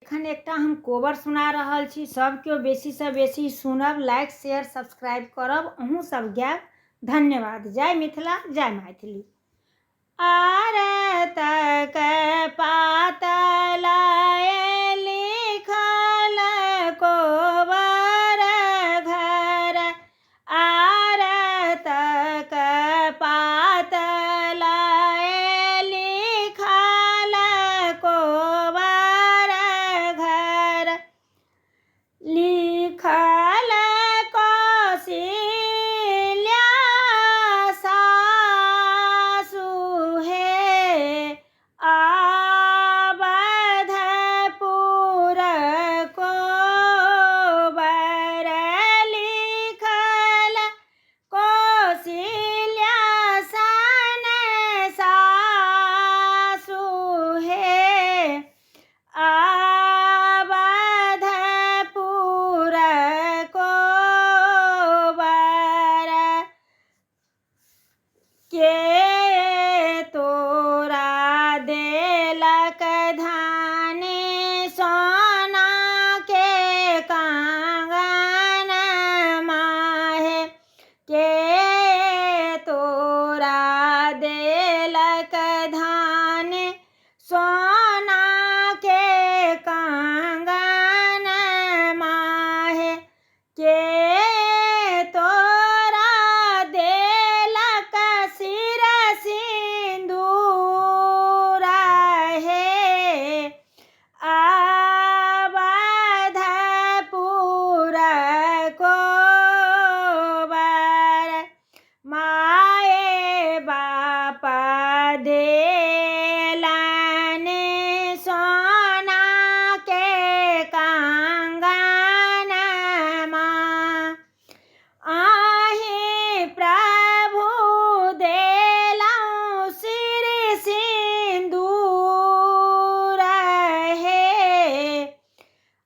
एखन एकटा हम कोबर सुना रहल छी। सब केओ बेसी से बेसी सुनब, लाइक शेयर सब्सक्राइब करब, अहूँ सब गायब। धन्यवाद। जय मिथिला, जय मैथिली। आरत के पातल लिखल कोबर घर, आरत के पातल लिखल कोबर घर, लिखल कौशल्या सासु हे, अवधपुर कोबर, लिखल कौशल्या सन सासु हे, अवधपुर कोबर, के तोरा देलक धन सोना के कंगन माहे, के तोरा देलक धन सोना के कंगन माहे, के तोरा देलक सिर सिंदूर हे, अवधपुर कोबर, माए बाप देलन सोना के कंगन माँ, आहे प्रभु देलौं सिर सिंदूर हे,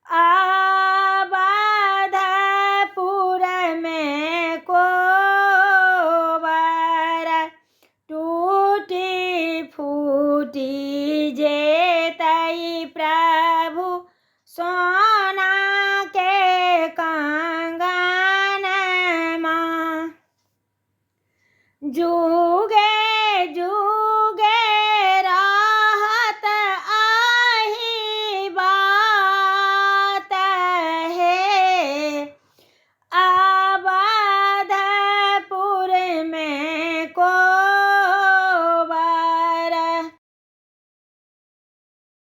अवधपुर में कोबर, टूटी फूटी जेतई प्रभु सोना के कंगन माँ, जो